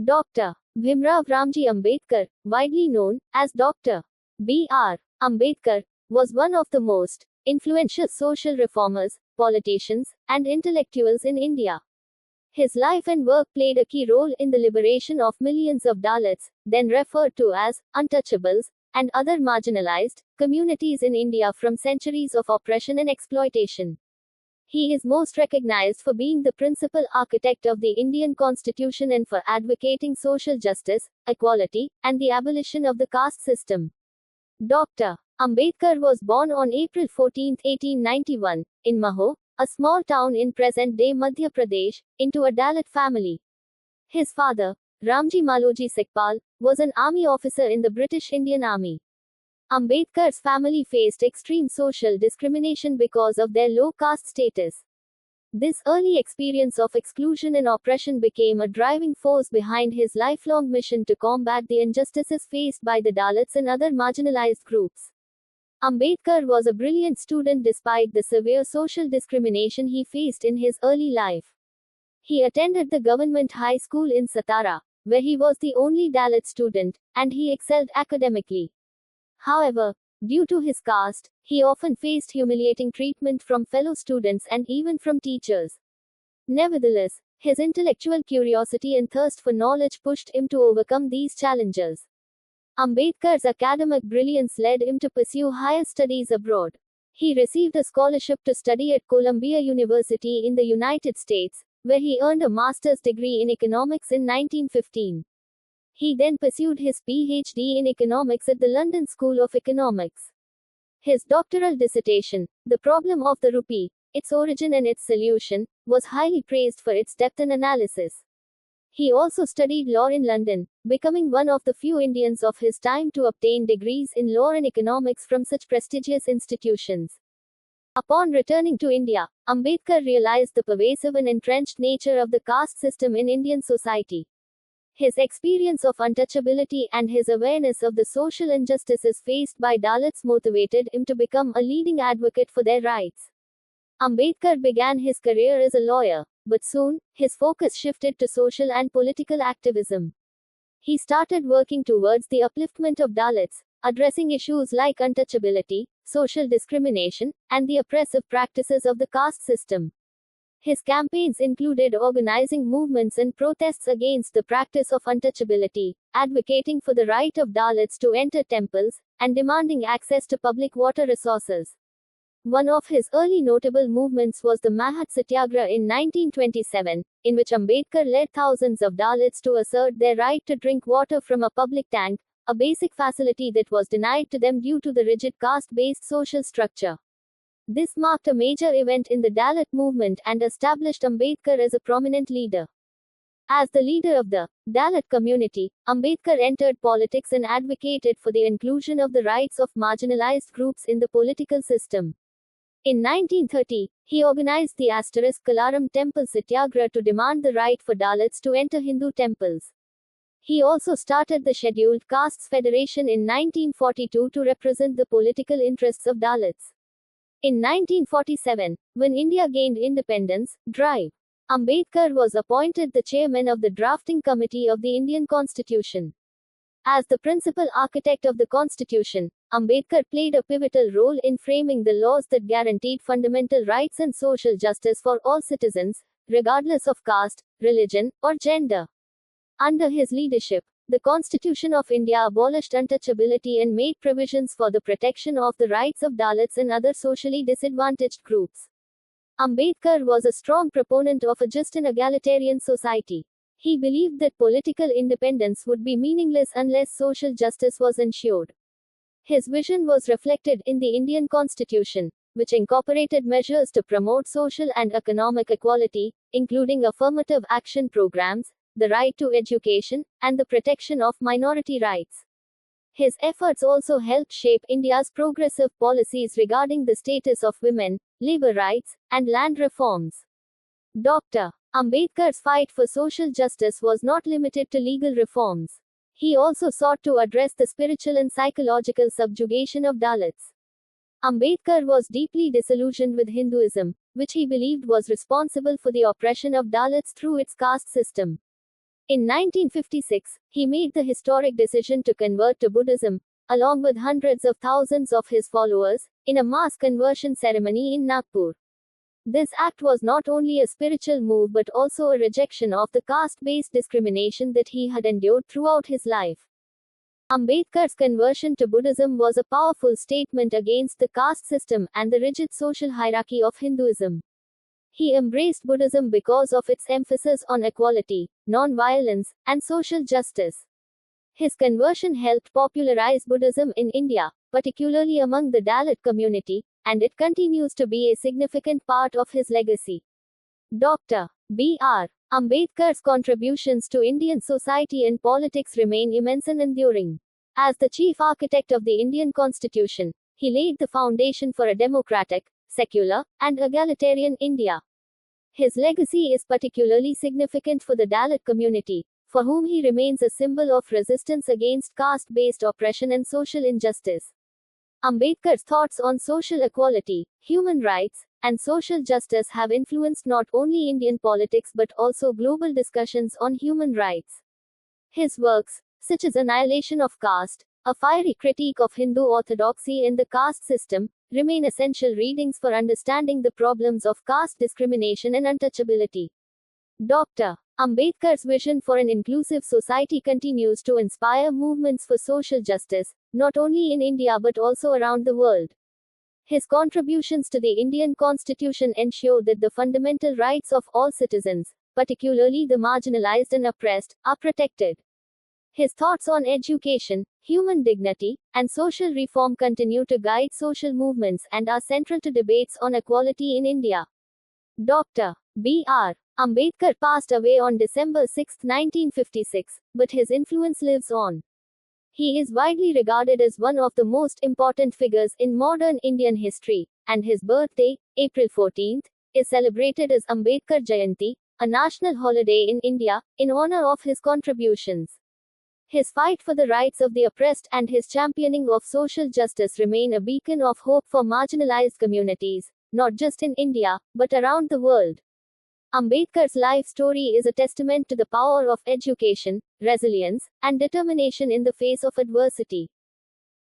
Dr. Bhimrao Ramji Ambedkar, widely known as Dr. B.R. Ambedkar, was one of the most influential social reformers, politicians, and intellectuals in India. His life and work played a key role in the liberation of millions of Dalits, then referred to as untouchables, and other marginalized communities in India from centuries of oppression and exploitation. He is most recognized for being the principal architect of the Indian Constitution and for advocating social justice, equality, and the abolition of the caste system. Dr. Ambedkar was born on April 14, 1891, in Maho, a small town in present-day Madhya Pradesh, into a Dalit family. His father, Ramji Maloji Sekpal, was an army officer in the British Indian Army. Ambedkar's family faced extreme social discrimination because of their low caste status. This early experience of exclusion and oppression became a driving force behind his lifelong mission to combat the injustices faced by the Dalits and other marginalized groups. Ambedkar was a brilliant student despite the severe social discrimination he faced in his early life. He attended the government high school in Satara, where he was the only Dalit student, and he excelled academically. However, due to his caste, he often faced humiliating treatment from fellow students and even from teachers. Nevertheless, his intellectual curiosity and thirst for knowledge pushed him to overcome these challenges. Ambedkar's academic brilliance led him to pursue higher studies abroad. He received a scholarship to study at Columbia University in the United States, where he earned a master's degree in economics in 1915. He then pursued his PhD in economics at the London School of Economics. His doctoral dissertation, The Problem of the Rupee, Its Origin and Its Solution, was highly praised for its depth and analysis. He also studied law in London, becoming one of the few Indians of his time to obtain degrees in law and economics from such prestigious institutions. Upon returning to India, Ambedkar realized the pervasive and entrenched nature of the caste system in Indian society. His experience of untouchability and his awareness of the social injustices faced by Dalits motivated him to become a leading advocate for their rights. Ambedkar began his career as a lawyer, but soon, his focus shifted to social and political activism. He started working towards the upliftment of Dalits, addressing issues like untouchability, social discrimination, and the oppressive practices of the caste system. His campaigns included organizing movements and protests against the practice of untouchability, advocating for the right of Dalits to enter temples, and demanding access to public water resources. One of his early notable movements was the Mahat Satyagraha in 1927, in which Ambedkar led thousands of Dalits to assert their right to drink water from a public tank, a basic facility that was denied to them due to the rigid caste-based social structure. This marked a major event in the Dalit movement and established Ambedkar as a prominent leader. As the leader of the Dalit community, Ambedkar entered politics and advocated for the inclusion of the rights of marginalized groups in the political system. In 1930, he organized the Kalaram Temple Satyagraha to demand the right for Dalits to enter Hindu temples. He also started the Scheduled Castes Federation in 1942 to represent the political interests of Dalits. In 1947, when India gained independence, Ambedkar was appointed the chairman of the drafting committee of the Indian Constitution. As the principal architect of the Constitution, Ambedkar played a pivotal role in framing the laws that guaranteed fundamental rights and social justice for all citizens, regardless of caste, religion, or gender. Under his leadership, the Constitution of India abolished untouchability and made provisions for the protection of the rights of Dalits and other socially disadvantaged groups. Ambedkar was a strong proponent of a just and egalitarian society. He believed that political independence would be meaningless unless social justice was ensured. His vision was reflected in the Indian Constitution, which incorporated measures to promote social and economic equality, including affirmative action programs, the right to education, and the protection of minority rights. His efforts also helped shape India's progressive policies regarding the status of women, labor rights, and land reforms. Dr. Ambedkar's fight for social justice was not limited to legal reforms. He also sought to address the spiritual and psychological subjugation of Dalits. Ambedkar was deeply disillusioned with Hinduism, which he believed was responsible for the oppression of Dalits through its caste system. In 1956, he made the historic decision to convert to Buddhism, along with hundreds of thousands of his followers, in a mass conversion ceremony in Nagpur. This act was not only a spiritual move but also a rejection of the caste-based discrimination that he had endured throughout his life. Ambedkar's conversion to Buddhism was a powerful statement against the caste system and the rigid social hierarchy of Hinduism. He embraced Buddhism because of its emphasis on equality, non-violence, and social justice. His conversion helped popularize Buddhism in India, particularly among the Dalit community, and it continues to be a significant part of his legacy. Dr. B.R. Ambedkar's contributions to Indian society and politics remain immense and enduring. As the chief architect of the Indian Constitution, he laid the foundation for a democratic, secular, and egalitarian India. His legacy is particularly significant for the Dalit community, for whom he remains a symbol of resistance against caste-based oppression and social injustice. Ambedkar's thoughts on social equality, human rights, and social justice have influenced not only Indian politics but also global discussions on human rights. His works, such as Annihilation of Caste, a fiery critique of Hindu orthodoxy in the caste system, remain essential readings for understanding the problems of caste discrimination and untouchability. Dr. Ambedkar's vision for an inclusive society continues to inspire movements for social justice, not only in India but also around the world. His contributions to the Indian Constitution ensure that the fundamental rights of all citizens, particularly the marginalized and oppressed, are protected. His thoughts on education, human dignity, and social reform continue to guide social movements and are central to debates on equality in India. Dr. B.R. Ambedkar passed away on December 6, 1956, but his influence lives on. He is widely regarded as one of the most important figures in modern Indian history, and his birthday, April 14, is celebrated as Ambedkar Jayanti, a national holiday in India, in honor of his contributions. His fight for the rights of the oppressed and his championing of social justice remain a beacon of hope for marginalized communities, not just in India, but around the world. Ambedkar's life story is a testament to the power of education, resilience, and determination in the face of adversity.